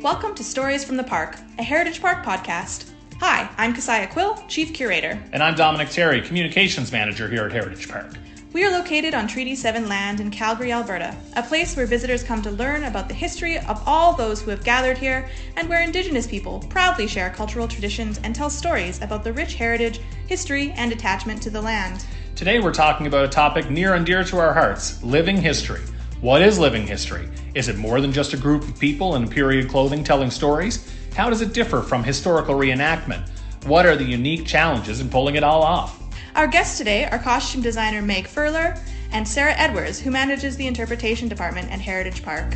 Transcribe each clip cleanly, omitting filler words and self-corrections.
Welcome to Stories from the Park, a Heritage Park podcast. Hi, I'm Keziah Quill, Chief Curator. And I'm Dominic Terry, Communications Manager here at Heritage Park. We are located on Treaty 7 land in Calgary, Alberta, a place where visitors come to learn about the history of all those who have gathered here, and where Indigenous people proudly share cultural traditions and tell stories about the rich heritage, history, and attachment to the land. Today we're talking about a topic near and dear to our hearts, living history. What is living history? Is it more than just a group of people in period clothing telling stories? How does it differ from historical reenactment? What are the unique challenges in pulling it all off? Our guests today are costume designer Meg Furler and Sarah Edwards, who manages the interpretation department at Heritage Park.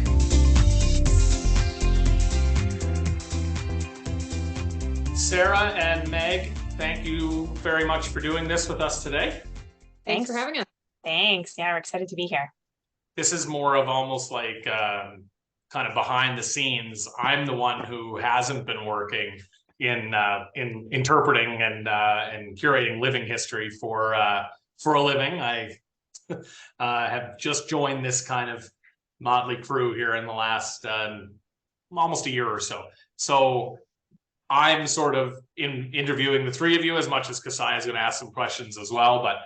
Sarah and Meg, thank you very much for doing this with us today. Thanks for having us. Thanks. Yeah, we're excited to be here. This is more of almost like kind of behind the scenes. I'm the one who hasn't been working in interpreting and curating living history for a living. I have just joined this kind of motley crew here in the last almost a year or so. So I'm sort of interviewing the three of you as much as Keziah is going to ask some questions as well. But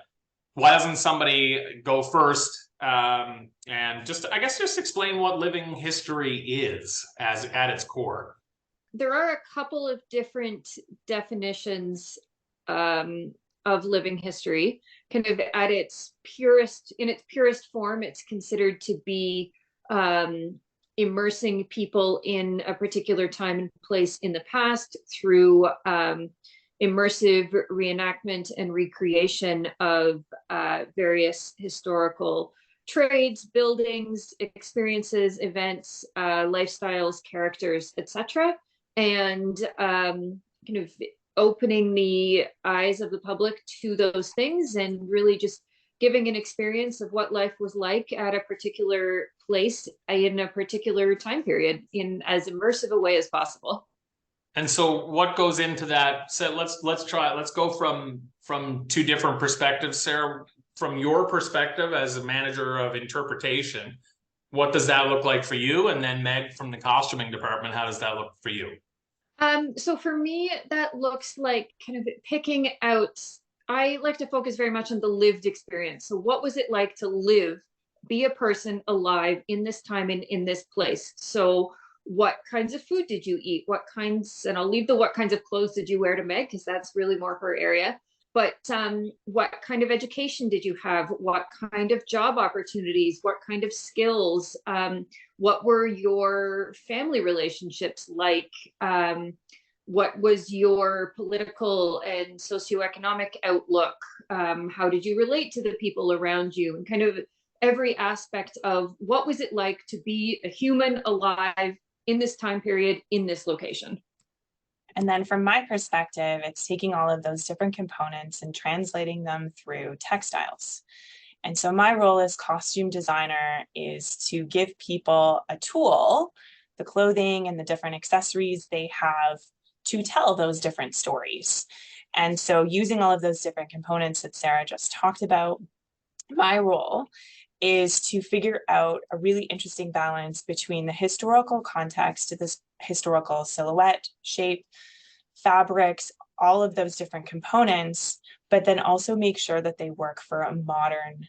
why doesn't somebody go first? And just explain what living history is at its core. There are a couple of different definitions of living history. Kind of at its purest form, it's considered to be immersing people in a particular time and place in the past through immersive reenactment and recreation of various historical trades, buildings, experiences, events, lifestyles, characters, etc., and kind of opening the eyes of the public to those things and really just giving an experience of what life was like at a particular place in a particular time period in as immersive a way as possible. And so what goes into that? So let's go from two different perspectives. Sarah, from your perspective as a manager of interpretation, what does that look like for you? And then Meg, from the costuming department, how does that look for you? So for me, that looks like kind of picking out, I like to focus very much on the lived experience. So what was it like to live, be a person alive in this time and in this place? So what kinds of food did you eat? And I'll leave the what kinds of clothes did you wear to Meg, because that's really more her area. But what kind of education did you have? What kind of job opportunities? What kind of skills? What were your family relationships like? What was your political and socioeconomic outlook? How did you relate to the people around you? And kind of every aspect of what was it like to be a human alive in this time period, in this location. And then from my perspective, it's taking all of those different components and translating them through textiles. And so my role as costume designer is to give people a tool, the clothing and the different accessories they have to tell those different stories. And so using all of those different components that Sarah just talked about, my role is to figure out a really interesting balance between the historical context, this historical silhouette, shape, fabrics, all of those different components, but then also make sure that they work for a modern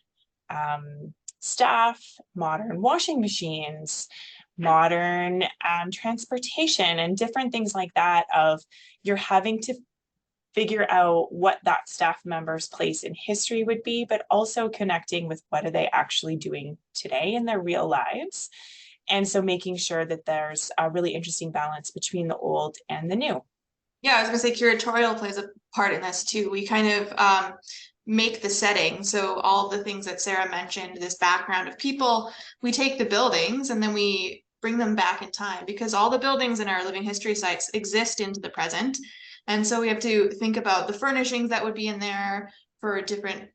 staff, modern washing machines, modern transportation, and different things like that. Of you're having to figure out what that staff member's place in history would be, but also connecting with what are they actually doing today in their real lives. And so making sure that there's a really interesting balance between the old and the new. Yeah, I was gonna say curatorial plays a part in this too. We kind of make the setting. So all the things that Sarah mentioned, this background of people, we take the buildings and then we bring them back in time, because all the buildings in our living history sites exist into the present. And so we have to think about the furnishings that would be in there for different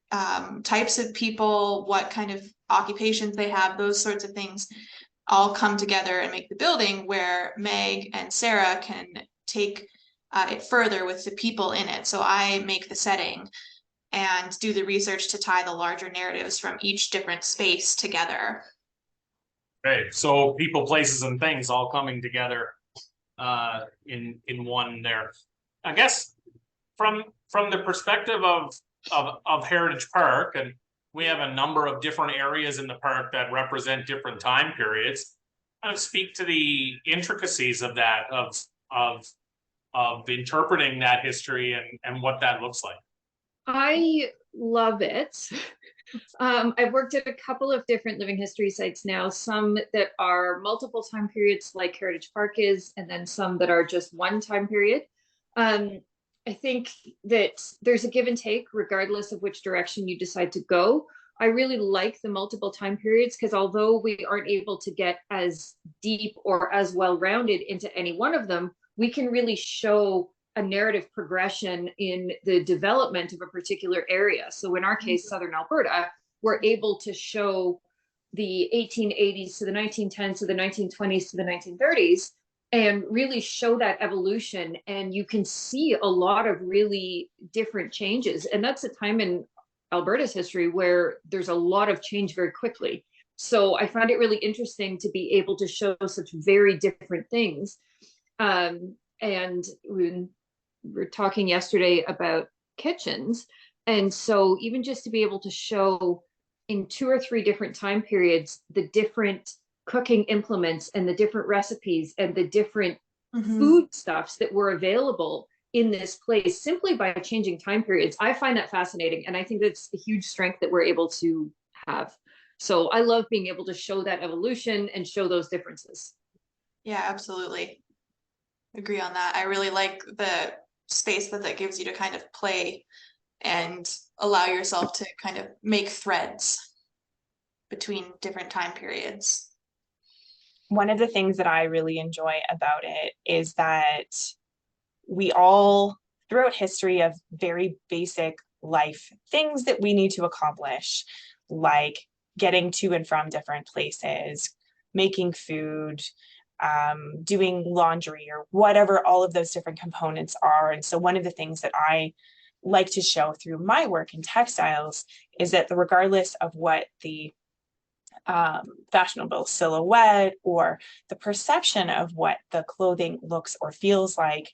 types of people, what kind of occupations they have, those sorts of things all come together and make the building where Meg and Sarah can take it further with the people in it. So I make the setting and do the research to tie the larger narratives from each different space together. Okay, so people, places, and things all coming together in one there. I guess from the perspective of Heritage Park, and we have a number of different areas in the park that represent different time periods. Kind of speak to the intricacies of that, of interpreting that history and what that looks like. I love it. I've worked at a couple of different living history sites now, some that are multiple time periods like Heritage Park is, and then some that are just one time period. I think that there's a give and take regardless of which direction you decide to go. I really like the multiple time periods because although we aren't able to get as deep or as well-rounded into any one of them, we can really show a narrative progression in the development of a particular area. So in our case, Southern Alberta, we're able to show the 1880s to the 1910s to the 1920s to the 1930s and really show that evolution. And you can see a lot of really different changes. And that's a time in Alberta's history where there's a lot of change very quickly. So I find it really interesting to be able to show such very different things. And we were talking yesterday about kitchens. And so even just to be able to show in 2 or 3 different time periods, the different cooking implements and the different recipes and the different foodstuffs that were available in this place simply by changing time periods. I find that fascinating. And I think that's a huge strength that we're able to have. So I love being able to show that evolution and show those differences. Yeah, absolutely. Agree on that. I really like the space that gives you to kind of play and allow yourself to kind of make threads between different time periods. One of the things that I really enjoy about it is that we all, throughout history, of very basic life things that we need to accomplish, like getting to and from different places, making food, doing laundry, or whatever all of those different components are. And so one of the things that I like to show through my work in textiles is that regardless of what the fashionable silhouette or the perception of what the clothing looks or feels like,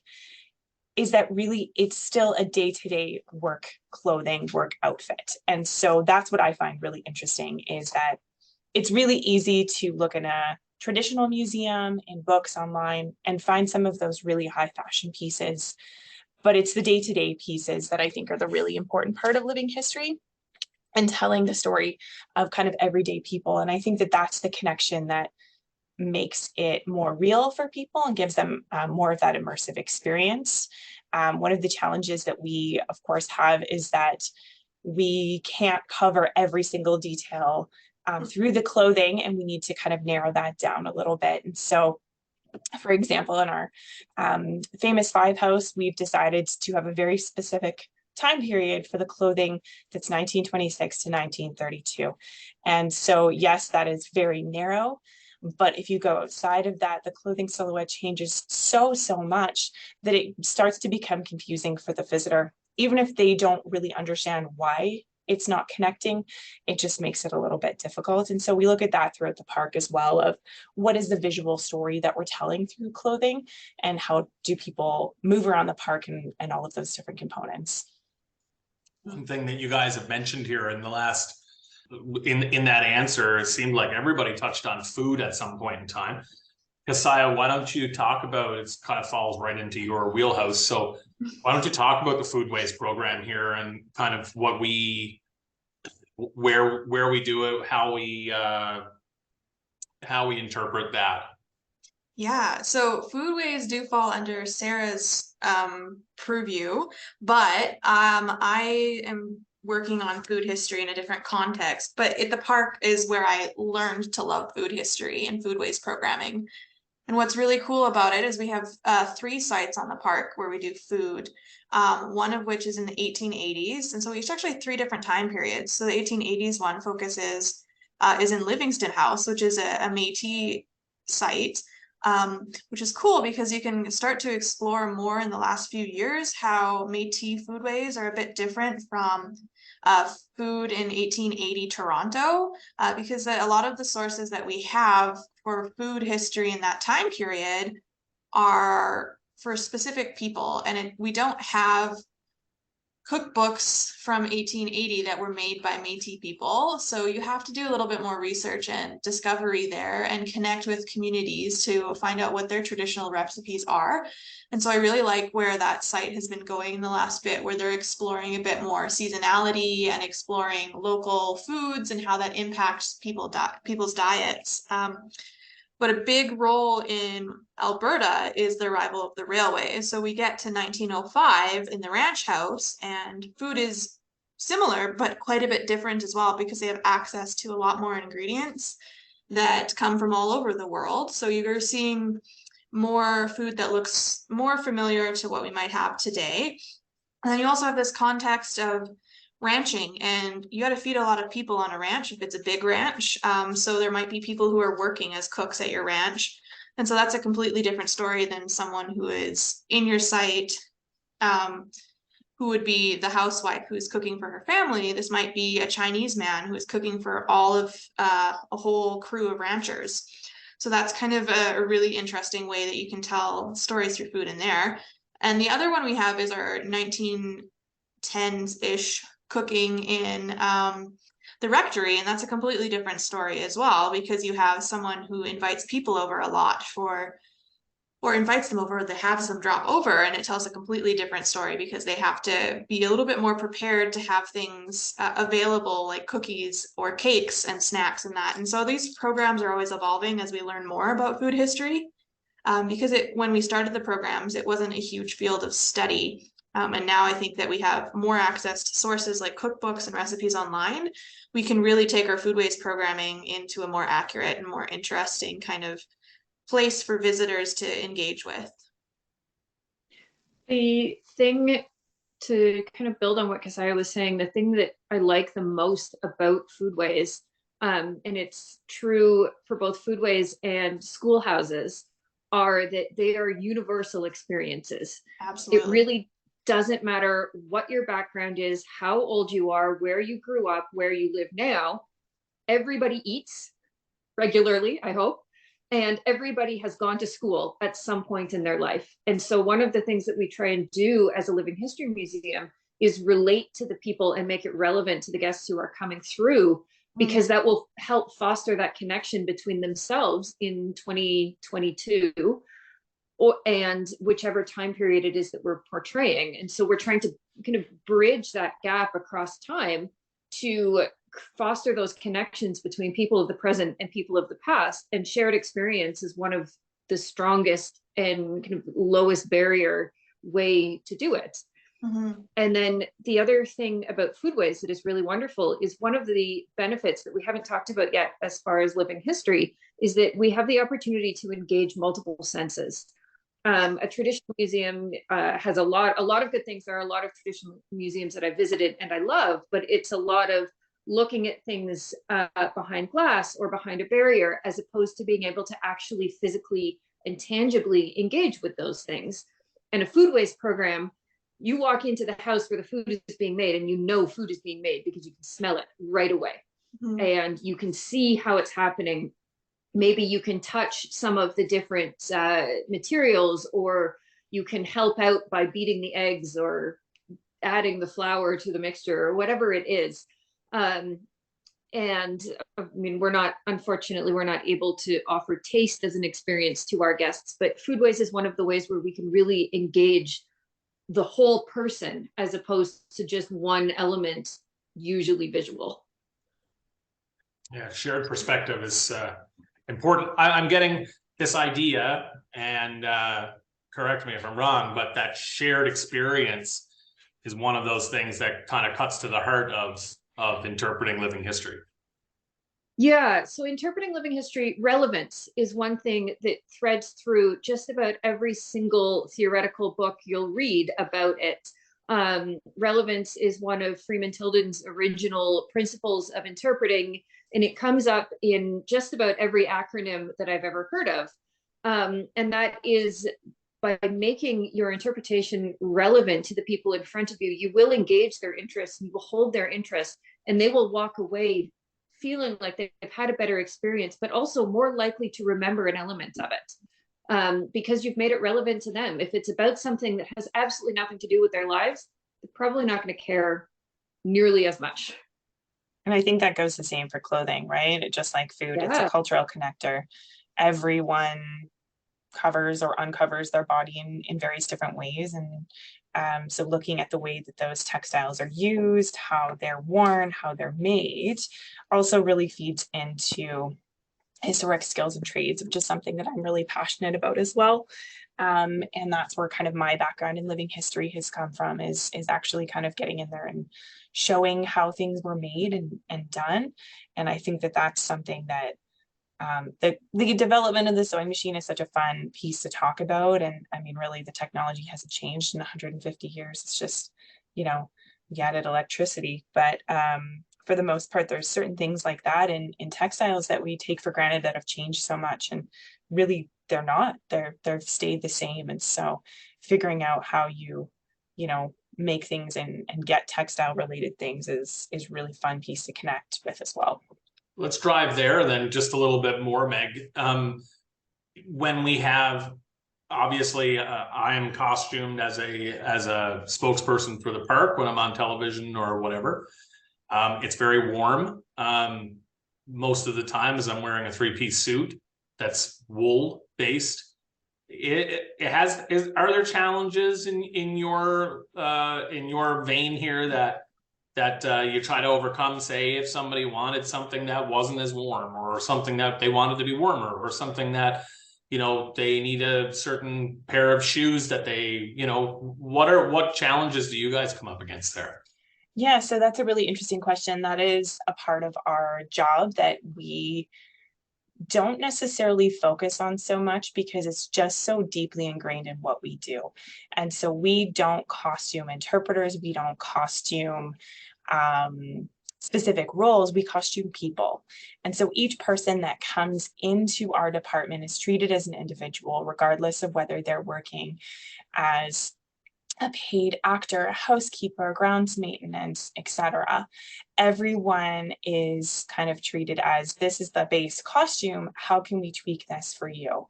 is that really it's still a day-to-day work clothing, work outfit. And so that's what I find really interesting, is that it's really easy to look in a traditional museum, in books, online, and find some of those really high fashion pieces. But it's the day-to-day pieces that I think are the really important part of living history and telling the story of kind of everyday people. And I think that that's the connection that makes it more real for people and gives them more of that immersive experience. One of the challenges that we, of course, have is that we can't cover every single detail through the clothing, and we need to kind of narrow that down a little bit. And so, for example, in our famous Five House, we've decided to have a very specific time period for the clothing that's 1926 to 1932. And so, yes, that is very narrow. But if you go outside of that, the clothing silhouette changes so much that it starts to become confusing for the visitor. Even if they don't really understand why it's not connecting, it just makes it a little bit difficult. And so we look at that throughout the park as well, of what is the visual story that we're telling through clothing, and how do people move around the park, and all of those different components. One thing that you guys have mentioned here in the last, in that answer, it seemed like everybody touched on food at some point in time. Keziah, why don't you talk about, it kind of falls right into your wheelhouse. So why don't you talk about the food waste program here and kind of what we, where we do it, how we interpret that. Yeah, so foodways do fall under Sarah's purview, but I am working on food history in a different context. But at the park is where I learned to love food history and foodways programming. And what's really cool about it is we have 3 sites on the park where we do food, one of which is in the 1880s. And so it's actually 3 different time periods. So the 1880s one focuses is in Livingston House, which is a Métis site, which is cool because you can start to explore more in the last few years how Métis foodways are a bit different from food in 1880 Toronto, because a lot of the sources that we have for food history in that time period are for specific people, and we don't have cookbooks from 1880 that were made by Métis people. So you have to do a little bit more research and discovery there and connect with communities to find out what their traditional recipes are. And so I really like where that site has been going in the last bit, where they're exploring a bit more seasonality and exploring local foods and how that impacts people's diets. But a big role in Alberta is the arrival of the railway. So we get to 1905 in the ranch house, and food is similar, but quite a bit different as well, because they have access to a lot more ingredients that come from all over the world. So you're seeing more food that looks more familiar to what we might have today. And then you also have this context of ranching, and you got to feed a lot of people on a ranch if it's a big ranch. So there might be people who are working as cooks at your ranch. And so that's a completely different story than someone who is in your site, who would be the housewife who's cooking for her family. This might be a Chinese man who is cooking for all of a whole crew of ranchers. So that's kind of a really interesting way that you can tell stories through food in there. And the other one we have is our 1910s-ish cooking in the rectory, and that's a completely different story as well, because you have someone who invites people over a lot or invites them over, they have them drop over, and it tells a completely different story because they have to be a little bit more prepared to have things available, like cookies or cakes and snacks and that. And so these programs are always evolving as we learn more about food history, because when we started the programs, it wasn't a huge field of study. And now I think that we have more access to sources like cookbooks and recipes online. We can really take our foodways programming into a more accurate and more interesting kind of place for visitors to engage with. The thing to kind of build on what Keziah was saying, the thing that I like the most about foodways, and it's true for both foodways and schoolhouses, are that they are universal experiences. Absolutely. It really doesn't matter what your background is, how old you are, where you grew up, where you live now. Everybody eats regularly, I hope, and everybody has gone to school at some point in their life. And so one of the things that we try and do as a living history museum is relate to the people and make it relevant to the guests who are coming through, because that will help foster that connection between themselves in 2022 and whichever time period it is that we're portraying. And so we're trying to kind of bridge that gap across time to foster those connections between people of the present and people of the past. And shared experience is one of the strongest and kind of lowest barrier way to do it. And then the other thing about foodways that is really wonderful is one of the benefits that we haven't talked about yet as far as living history is that we have the opportunity to engage multiple senses. A traditional museum has a lot of good things. There are a lot of traditional museums that I visited and I love, but it's a lot of looking at things behind glass or behind a barrier, as opposed to being able to actually physically and tangibly engage with those things. And a foodways program, you walk into the house where the food is being made and you know food is being made because you can smell it right away. And you can see how it's happening. Maybe you can touch some of the different materials, or you can help out by beating the eggs or adding the flour to the mixture or whatever it is. And I mean, unfortunately, we're not able to offer taste as an experience to our guests, but foodways is one of the ways where we can really engage the whole person as opposed to just one element, usually visual. Yeah, shared perspective is important. I'm getting this idea, and correct me if I'm wrong, but that shared experience is one of those things that kind of cuts to the heart of interpreting living history. Yeah, so interpreting living history, relevance is one thing that threads through just about every single theoretical book you'll read about it. Relevance is one of Freeman Tilden's original principles of interpreting, and it comes up in just about every acronym that I've ever heard of. And that is by making your interpretation relevant to the people in front of you, you will engage their interests, you will hold their interest, and they will walk away feeling like they've had a better experience, but also more likely to remember an element of it. because you've made it relevant to them. If it's about something that has absolutely nothing to do with their lives, they're probably not going to care nearly as much. And I think that goes the same for clothing, right? Just like food, it's a cultural connector. Everyone covers or uncovers their body in various different ways. And so looking at the way that those textiles are used, how they're worn, how they're made, also really feeds into historic skills and trades, which is something that I'm really passionate about as well. And that's where kind of my background in living history has come from, is actually kind of getting in there and showing how things were made and done. And I think that that's something that the development of the sewing machine is such a fun piece to talk about. And I mean, really, the technology hasn't changed in 150 years. It's just, we added electricity. But for the most part, there's certain things like that in textiles that we take for granted that have changed so much. And really, they're not. They've stayed the same. And so figuring out how you make things and get textile related things is really fun piece to connect with as well. Let's drive there then just a little bit more, Meg. When we have, obviously, I am costumed as a spokesperson for the park when I'm on television or whatever. It's very warm. Most of the time as I'm wearing a 3-piece suit that's wool based. Are there challenges in your vein here that you try to overcome? Say if somebody wanted something that wasn't as warm, or something that they wanted to be warmer, or something that they need a certain pair of shoes that they what challenges do you guys come up against there? Yeah, so that's a really interesting question. That is a part of our job that we don't necessarily focus on so much because it's just so deeply ingrained in what we do. And so we don't costume interpreters, we don't costume specific roles, we costume people. And so each person that comes into our department is treated as an individual, regardless of whether they're working as a paid actor, a housekeeper, grounds maintenance, etc. Everyone is kind of treated as, this is the base costume, how can we tweak this for you?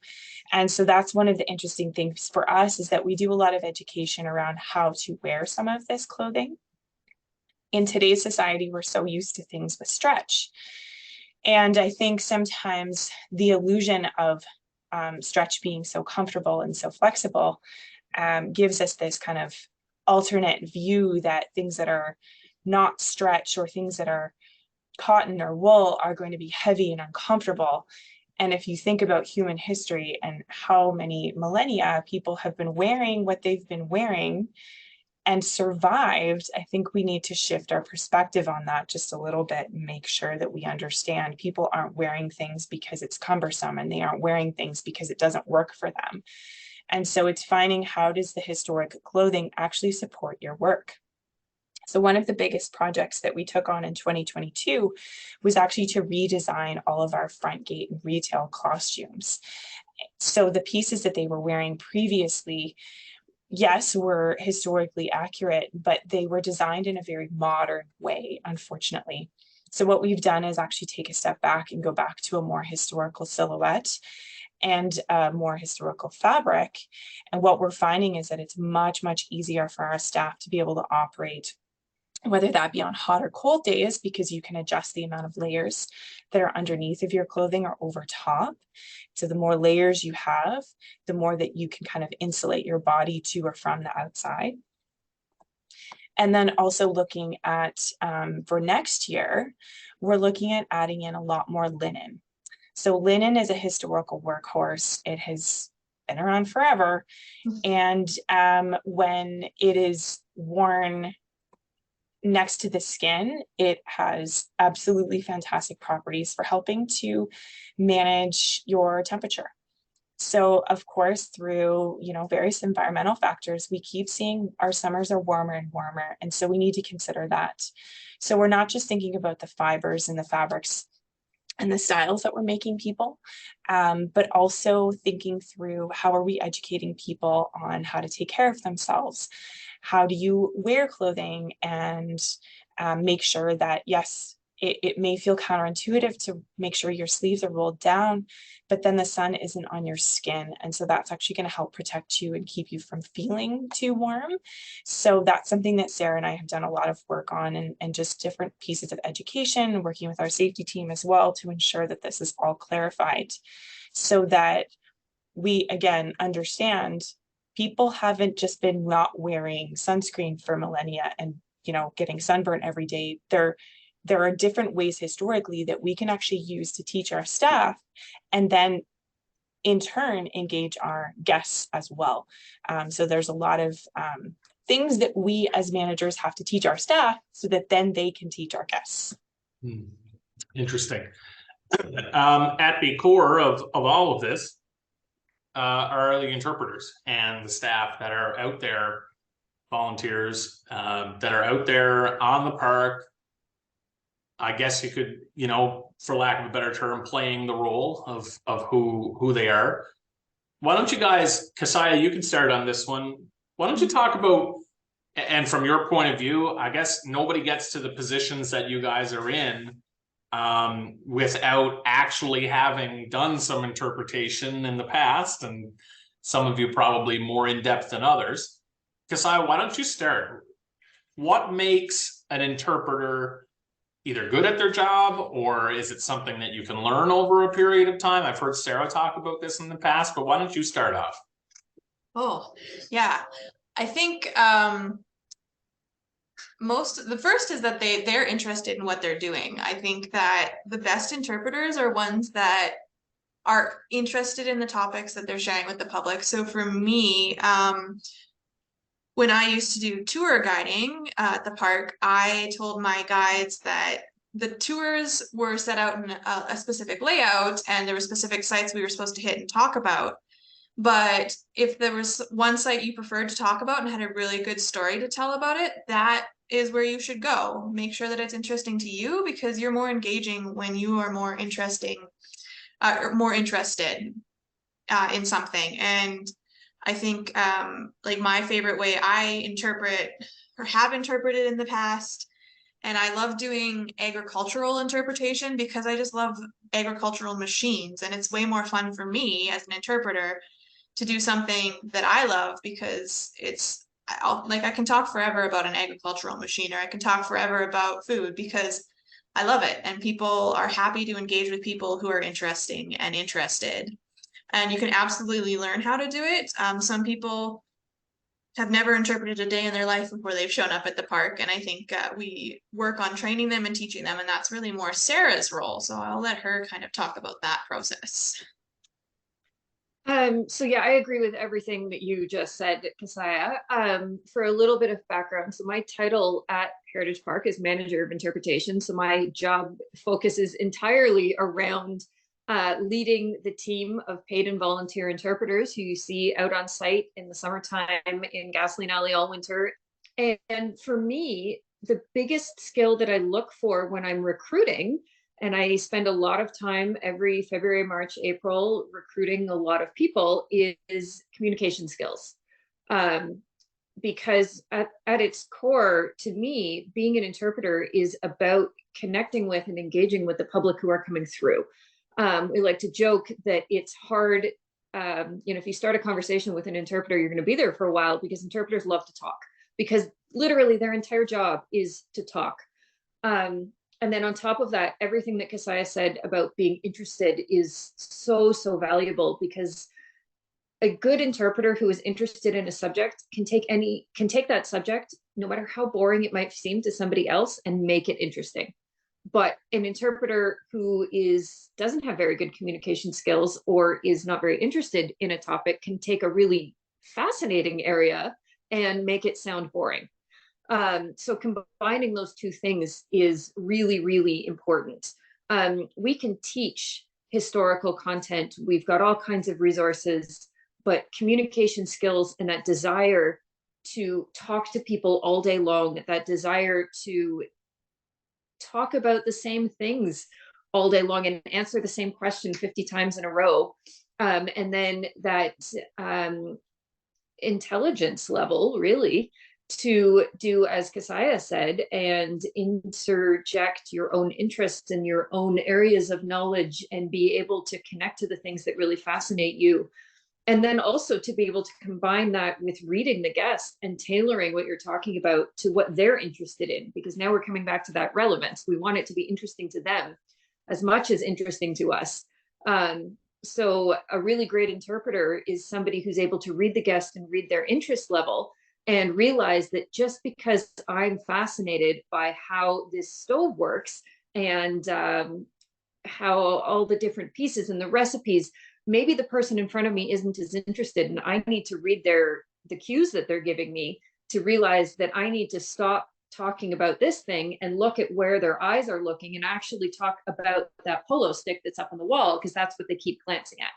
And so that's one of the interesting things for us, is that we do a lot of education around how to wear some of this clothing. In today's society, we're so used to things with stretch. And I think sometimes the illusion of stretch being so comfortable and so flexible gives us this kind of alternate view that things that are not stretch or things that are cotton or wool are going to be heavy and uncomfortable. And if you think about human history and how many millennia people have been wearing what they've been wearing and survived, I think we need to shift our perspective on that just a little bit and make sure that we understand people aren't wearing things because it's cumbersome, and they aren't wearing things because it doesn't work for them. And so it's finding, how does the historic clothing actually support your work? So one of the biggest projects that we took on in 2022 was actually to redesign all of our front gate and retail costumes. So the pieces that they were wearing previously, yes, were historically accurate, but they were designed in a very modern way, unfortunately. So what we've done is actually take a step back and go back to a more historical silhouette and more historical fabric. And what we're finding is that it's much, much easier for our staff to be able to operate, whether that be on hot or cold days, because you can adjust the amount of layers that are underneath of your clothing or over top. So the more layers you have, the more that you can kind of insulate your body to or from the outside. And then also looking at, for next year, we're looking at adding in a lot more linen. So linen is a historical workhorse. It has been around forever. And when it is worn next to the skin, it has absolutely fantastic properties for helping to manage your temperature. So of course, through various environmental factors, we keep seeing our summers are warmer and warmer. And so we need to consider that. So we're not just thinking about the fibers and the fabrics and the styles that we're making people, but also thinking through, how are we educating people on how to take care of themselves? How do you wear clothing and make sure that, yes, it may feel counterintuitive to make sure your sleeves are rolled down, but then the sun isn't on your skin. And so that's actually going to help protect you and keep you from feeling too warm. So that's something that Sarah and I have done a lot of work on, and just different pieces of education, working with our safety team as well to ensure that this is all clarified so that we, again, understand people haven't just been not wearing sunscreen for millennia and, getting sunburnt every day. There are different ways historically that we can actually use to teach our staff, and then in turn engage our guests as well. So there's a lot of things that we as managers have to teach our staff so that then they can teach our guests. Interesting. At the core of all of this are the interpreters and the staff that are out there, volunteers that are out there on the park. I guess you could, for lack of a better term, playing the role of who they are. Why don't you guys, Keziah, you can start on this one. Why don't you talk about, and from your point of view, I guess nobody gets to the positions that you guys are in without actually having done some interpretation in the past, and some of you probably more in depth than others. Keziah, why don't you start? What makes an interpreter either good at their job, or is it something that you can learn over a period of time? I've heard Sarah talk about this in the past, but why don't you start off? Oh, yeah. I think the first is that they're interested in what they're doing. I think that the best interpreters are ones that are interested in the topics that they're sharing with the public. So for me, when I used to do tour guiding at the park, I told my guides that the tours were set out in a specific layout, and there were specific sites we were supposed to hit and talk about. But if there was one site you preferred to talk about and had a really good story to tell about it, that is where you should go. Make sure that it's interesting to you, because you're more engaging when you are more interested in something. And I think like my favorite way I interpret or have interpreted in the past, and I love doing agricultural interpretation because I just love agricultural machines, and it's way more fun for me as an interpreter to do something that I love, because I can talk forever about an agricultural machine, or I can talk forever about food because I love it, and people are happy to engage with people who are interesting and interested. And you can absolutely learn how to do it. Some people have never interpreted a day in their life before they've shown up at the park, and I think we work on training them and teaching them, and that's really more Sarah's role. So I'll let her kind of talk about that process. So yeah, I agree with everything that you just said, Keziah. For a little bit of background, so my title at Heritage Park is Manager of Interpretation. So my job focuses entirely around leading the team of paid and volunteer interpreters who you see out on site in the summertime in Gasoline Alley all winter. And for me, the biggest skill that I look for when I'm recruiting, and I spend a lot of time every February, March, April recruiting a lot of people, is communication skills. Because at its core, to me, being an interpreter is about connecting with and engaging with the public who are coming through. We like to joke that it's hard, if you start a conversation with an interpreter, you're going to be there for a while, because interpreters love to talk, because literally their entire job is to talk. And then on top of that, everything that Keziah said about being interested is so, so valuable, because a good interpreter who is interested in a subject can take that subject, no matter how boring it might seem to somebody else, and make it interesting. But an interpreter who doesn't have very good communication skills, or is not very interested in a topic, can take a really fascinating area and make it sound boring. So combining those two things is really, really important. We can teach historical content. We've got all kinds of resources, but communication skills and that desire to talk to people all day long, that desire to talk about the same things all day long and answer the same question 50 times in a row. And then that intelligence level, really, to do as Kasaya said and interject your own interests and your own areas of knowledge and be able to connect to the things that really fascinate you. And then also to be able to combine that with reading the guest and tailoring what you're talking about to what they're interested in, because now we're coming back to that relevance. We want it to be interesting to them as much as interesting to us. So a really great interpreter is somebody who's able to read the guest and read their interest level and realize that just because I'm fascinated by how this stove works and how all the different pieces and the recipes, maybe the person in front of me isn't as interested, and I need to read the cues that they're giving me to realize that I need to stop talking about this thing and look at where their eyes are looking and actually talk about that polo stick that's up on the wall, because that's what they keep glancing at.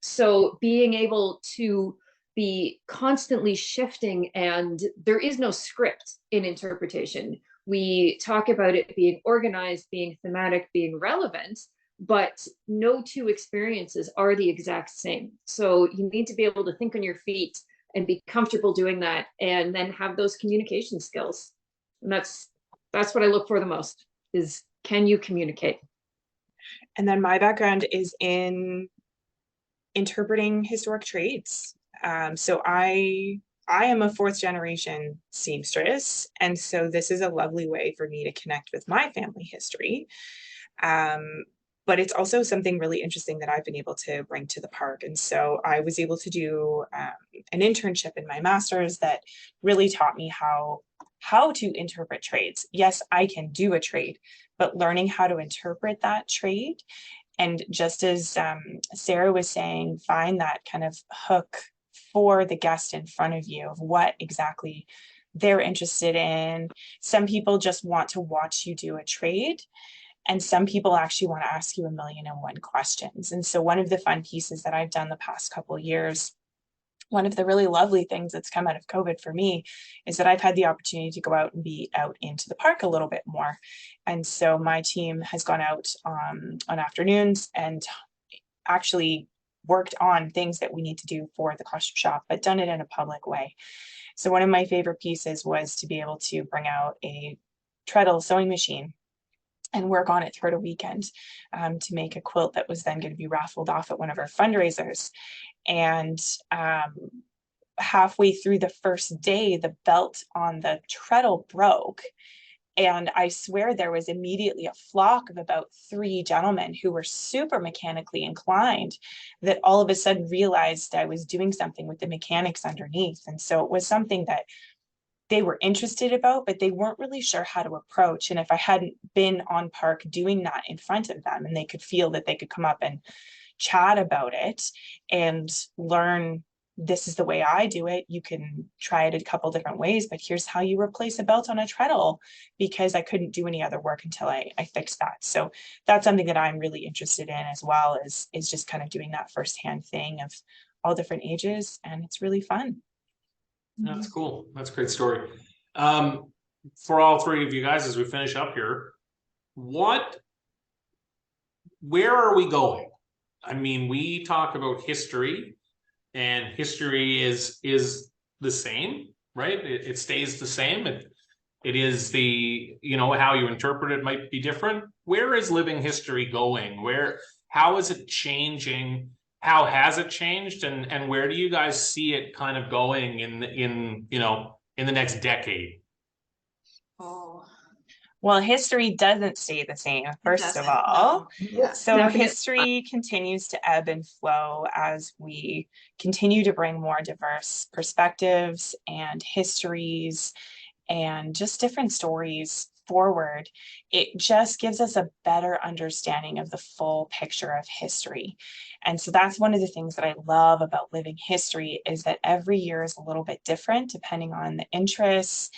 So being able to be constantly shifting, and there is no script in interpretation. We talk about it being organized, being thematic, being relevant, but no two experiences are the exact same. So you need to be able to think on your feet and be comfortable doing that, and then have those communication skills. And that's what I look for the most, is can you communicate? And then my background is in interpreting historic trades. So I am a fourth generation seamstress, and so this is a lovely way for me to connect with my family history. But it's also something really interesting that I've been able to bring to the park. And so I was able to do an internship in my master's that really taught me how to interpret trades. Yes, I can do a trade, but learning how to interpret that trade. And just as Sarah was saying, find that kind of hook for the guest in front of you of what exactly they're interested in. Some people just want to watch you do a trade, and some people actually want to ask you 1,000,001 questions. And so one of the fun pieces that I've done the past couple of years, one of the really lovely things that's come out of COVID for me, is that I've had the opportunity to go out and be out into the park a little bit more. And so my team has gone out on afternoons and actually worked on things that we need to do for the costume shop, but done it in a public way. So one of my favorite pieces was to be able to bring out a treadle sewing machine and work on it throughout a weekend to make a quilt that was then going to be raffled off at one of our fundraisers. And halfway through the first day, the belt on the treadle broke. And I swear there was immediately a flock of about 3 gentlemen who were super mechanically inclined that all of a sudden realized I was doing something with the mechanics underneath. And so it was something that they were interested about, but they weren't really sure how to approach. And if I hadn't been on park doing that in front of them, and they could feel that they could come up and chat about it and learn, this is the way I do it. You can try it a couple different ways, but here's how you replace a belt on a treadle, because I couldn't do any other work until I fixed that. So that's something that I'm really interested in as well, is just kind of doing that firsthand thing of all different ages. And it's really fun. That's cool. That's a great story. For all 3 of you guys, as we finish up here, where are we going? I mean, we talk about history, and history is the same, right? It stays the same. It is how you interpret it might be different. Where is living history going? How is it changing? How has it changed, and where do you guys see it kind of going in the next decade? Oh, Well, history doesn't stay the same, first of all. No. Yeah. So Definitely. history continues to ebb and flow as we continue to bring more diverse perspectives and histories and just different stories forward. It just gives us a better understanding of the full picture of history. And so that's one of the things that I love about living history, is that every year is a little bit different depending on the interests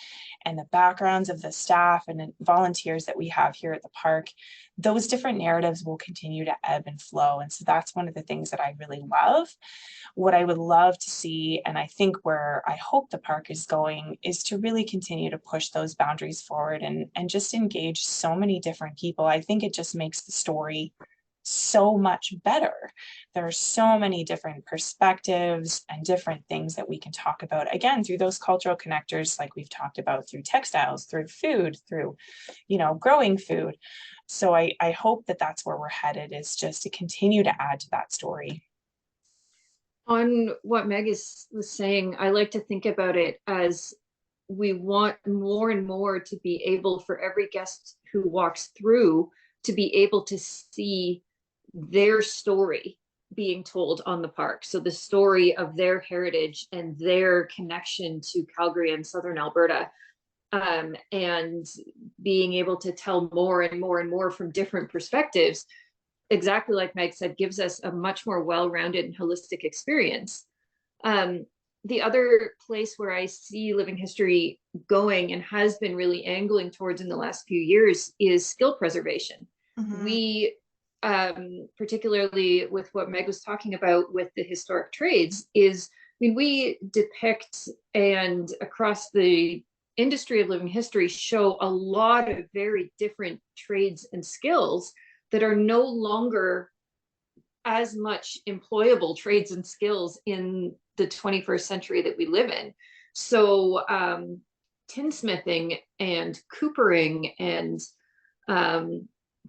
and the backgrounds of the staff and volunteers that we have here at the park. Those different narratives will continue to ebb and flow. And so that's one of the things that I really love. What I would love to see, and I think where I hope the park is going, is to really continue to push those boundaries forward and just engage so many different people. I think it just makes the story so much better. There are so many different perspectives and different things that we can talk about, again, through those cultural connectors, like we've talked about, through textiles, through food, through, growing food. So I hope that that's where we're headed, is just to continue to add to that story. On what Meg was saying, I like to think about it as we want more and more to be able for every guest who walks through to be able to see their story being told on the park. So the story of their heritage and their connection to Calgary and Southern Alberta, and being able to tell more and more and more from different perspectives, exactly like Meg said, gives us a much more well-rounded and holistic experience. The other place where I see living history going and has been really angling towards in the last few years is skill preservation. Mhm. We, particularly with what Meg was talking about with the historic trades, is, we depict and across the industry of living history show a lot of very different trades and skills that are no longer as much employable trades and skills in the 21st century that we live in. So tinsmithing and coopering and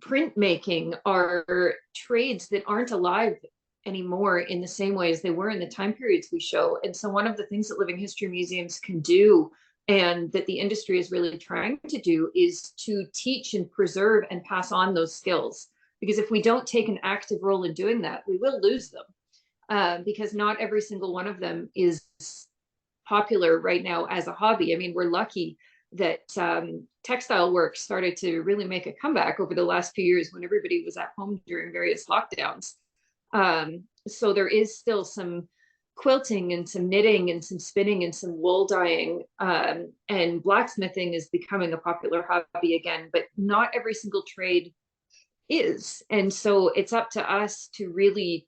printmaking are trades that aren't alive anymore in the same way as they were in the time periods we show. And so one of the things that living history museums can do, and that the industry is really trying to do, is to teach and preserve and pass on those skills. Because if we don't take an active role in doing that, we will lose them, because not every single one of them is popular right now as a hobby. I mean, we're lucky that textile work started to really make a comeback over the last few years when everybody was at home during various lockdowns. So there is still some quilting and some knitting and some spinning and some wool dyeing, and blacksmithing is becoming a popular hobby again, but not every single trade is. And so it's up to us to really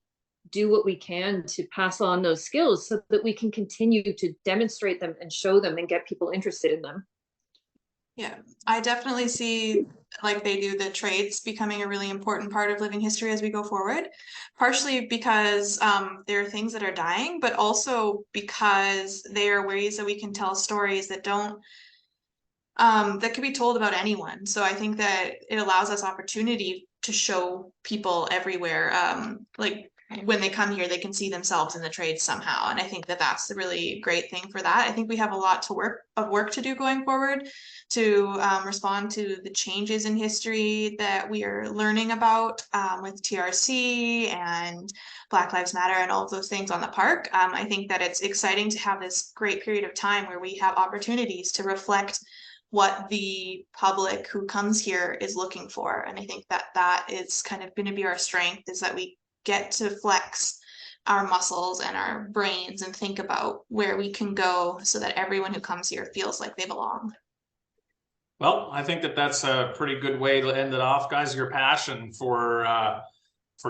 do what we can to pass on those skills so that we can continue to demonstrate them and show them and get people interested in them. Yeah, I definitely see, like they do, the trades becoming a really important part of living history as we go forward, partially because there are things that are dying, but also because they are ways that we can tell stories that don't that can be told about anyone. So I think that it allows us opportunity to show people everywhere, like when they come here, they can see themselves in the trades somehow. And I think that that's a really great thing for that. I think we have a lot to work to do going forward to respond to the changes in history that we are learning about with TRC and Black Lives Matter and all of those things on the park. I think that it's exciting to have this great period of time where we have opportunities to reflect what the public who comes here is looking for. And I think that that is kind of going to be our strength, is that we get to flex our muscles and our brains and think about where we can go so that everyone who comes here feels like they belong. Well, I think that that's a pretty good way to end it off, guys. Your passion for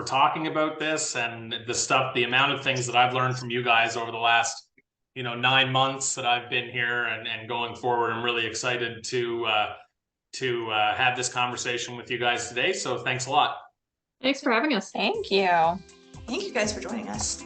talking about this and the amount of things that I've learned from you guys over the last 9 months that I've been here and going forward. I'm really excited to have this conversation with you guys today. So thanks a lot. Thanks for having us. Thank you. Thank you guys for joining us.